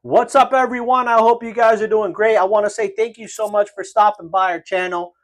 What's up, everyone? I hope you guys are doing great. I want to say thank you so much for stopping by our channel.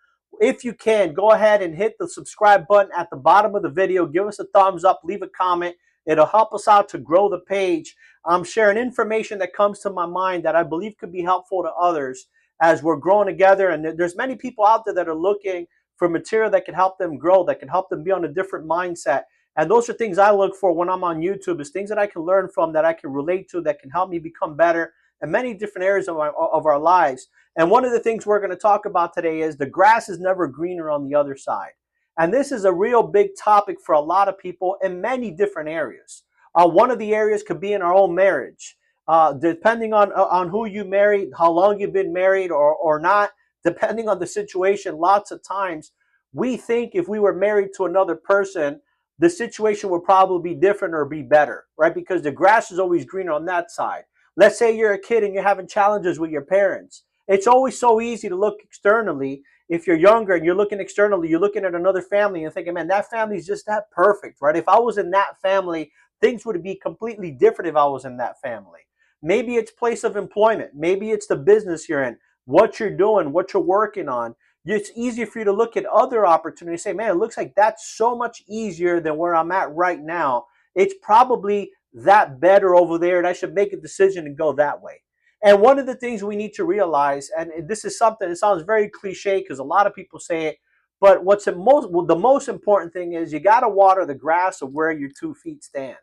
If you can, go ahead and hit the subscribe button at the bottom of the video. Give us a thumbs up, leave a comment. It'll help us out to grow the page. I'm sharing information that comes to my mind that I believe could be helpful to others as we're growing together. And there's many people out there that are looking for material that can help them grow, that can help them be on a different mindset. And those are things I look for when I'm on YouTube, is things that I can learn from, that I can relate to, that can help me become better in many different areas of our lives. And one of the things we're going to talk about today is the grass is never greener on the other side. And this is a real big topic for a lot of people in many different areas. One of the areas could be in our own marriage. Depending on who you married, how long you've been married or not, depending on the situation, lots of times we think if we were married to another person, the situation would probably be different or be better, right? Because the grass is always greener on that side. Let's say you're a kid and you're having challenges with your parents. It's always so easy to look externally. If you're younger and you're looking externally, you're looking at another family and thinking, man, that family is just that perfect, right? If I was in that family, things would be completely different if I was in that family. Maybe it's place of employment. Maybe it's the business you're in, what you're doing, what you're working on. It's easier for you to look at other opportunities and say, man, it looks like that's so much easier than where I'm at right now. It's probably that better over there, and I should make a decision and go that way. And one of the things we need to realize, and this is something, it sounds very cliche because a lot of people say it, but the most important thing is you got to water the grass of where your 2 feet stand.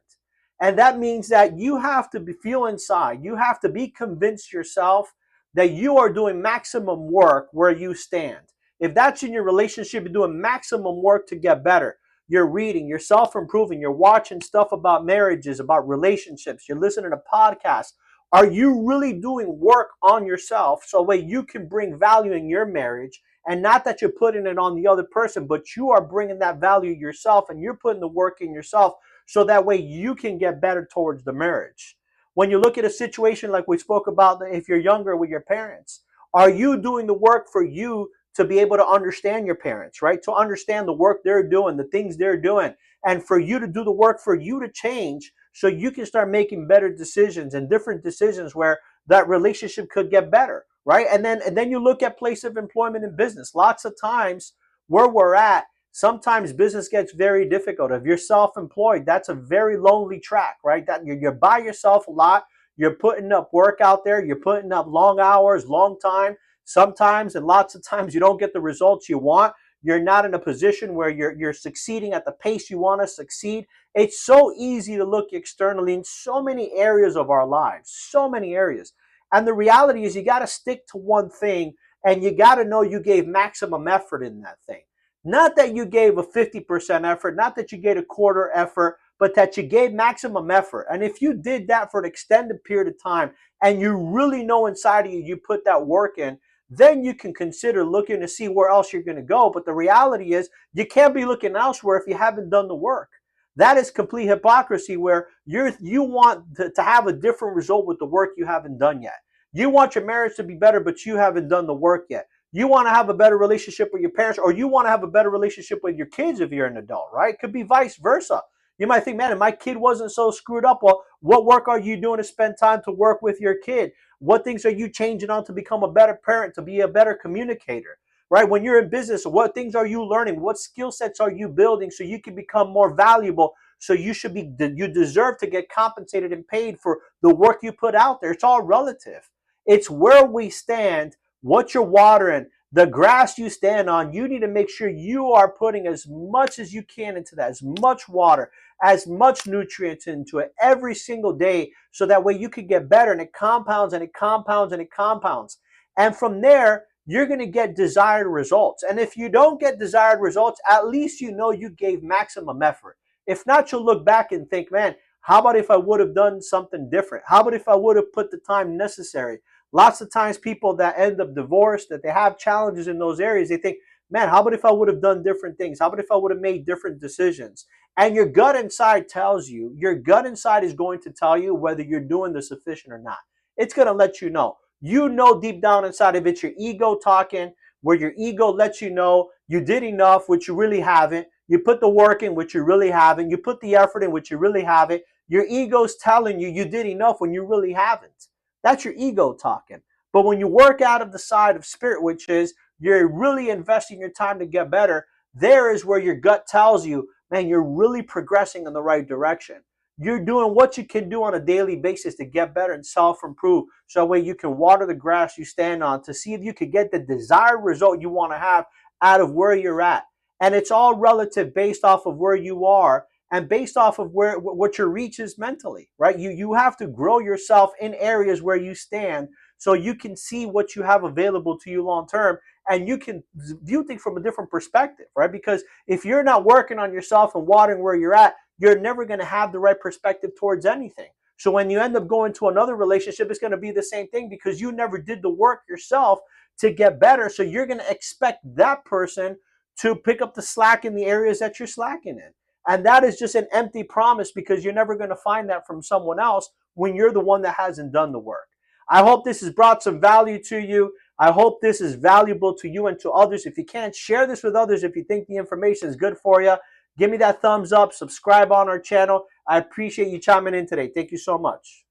And that means that you have to feel inside, you have to be convinced yourself that you are doing maximum work where you stand. If that's in your relationship, you're doing maximum work to get better. You're reading, you're self-improving, you're watching stuff about marriages, about relationships, you're listening to podcasts. Are you really doing work on yourself so that you can bring value in your marriage, and not that you're putting it on the other person, but you are bringing that value yourself and you're putting the work in yourself so that way you can get better towards the marriage? When you look at a situation like we spoke about, if you're younger with your parents, are you doing the work for you to be able to understand your parents, right? To understand the work they're doing, the things they're doing, and for you to do the work for you to change so you can start making better decisions and different decisions where that relationship could get better, right? And then you look at place of employment in business. Lots of times where we're at, sometimes business gets very difficult. If you're self-employed, that's a very lonely track, right? That you're by yourself a lot. You're putting up work out there. You're putting up long hours, long time. Sometimes and lots of times you don't get the results you want. You're not in a position where you're succeeding at the pace you want to succeed. It's so easy to look externally in so many areas of our lives, so many areas. And the reality is you got to stick to one thing, and you got to know you gave maximum effort in that thing. Not that you gave a 50% effort, not that you gave a quarter effort, but that you gave maximum effort. And if you did that for an extended period of time and you really know inside of you, you put that work in, then you can consider looking to see where else you're going to go. But the reality is you can't be looking elsewhere if you haven't done the work. That is complete hypocrisy, where you want to have a different result with the work you haven't done yet. You want your marriage to be better, but you haven't done the work yet. You want to have a better relationship with your parents, or you want to have a better relationship with your kids if you're an adult, right? It could be vice versa. You might think, man, if my kid wasn't so screwed up, well, what work are you doing to spend time to work with your kid? What things are you changing on to become a better parent, to be a better communicator, right? When you're in business, what things are you learning? What skill sets are you building so you can become more valuable? So you deserve to get compensated and paid for the work you put out there. It's all relative. It's where we stand, what you're watering, the grass you stand on. You need to make sure you are putting as much as you can into that, as much water, as much nutrients into it every single day, so that way you can get better, and it compounds and it compounds and it compounds. And from there, you're going to get desired results. And if you don't get desired results, at least you know you gave maximum effort. If not, you'll look back and think, man, how about if I would have done something different? How about if I would have put the time necessary? Lots of times people that end up divorced, that they have challenges in those areas, they think, man, how about if I would have done different things? How about if I would have made different decisions? And your gut inside tells you, your gut inside is going to tell you whether you're doing the sufficient or not. It's going to let you know. You know deep down inside, if it's your ego talking, where your ego lets you know you did enough, which you really haven't. You put the work in, which you really haven't. You put the effort in, which you really haven't. Your ego's telling you you did enough when you really haven't. That's your ego talking. But when you work out of the side of spirit, which is you're really investing your time to get better, there is where your gut tells you, man, you're really progressing in the right direction. You're doing what you can do on a daily basis to get better and self-improve. So that way you can water the grass you stand on to see if you could get the desired result you want to have out of where you're at. And it's all relative based off of where you are and based off of where what your reach is mentally, right? You have to grow yourself in areas where you stand so you can see what you have available to you long term, and you can view things from a different perspective, right? Because if you're not working on yourself and watering where you're at, you're never going to have the right perspective towards anything. So when you end up going to another relationship, it's going to be the same thing because you never did the work yourself to get better. So you're going to expect that person to pick up the slack in the areas that you're slacking in. And that is just an empty promise because you're never going to find that from someone else when you're the one that hasn't done the work. I hope this has brought some value to you. I hope this is valuable to you and to others. If you can, share this with others if you think the information is good for you. Give me that thumbs up, subscribe on our channel. I appreciate you chiming in today. Thank you so much.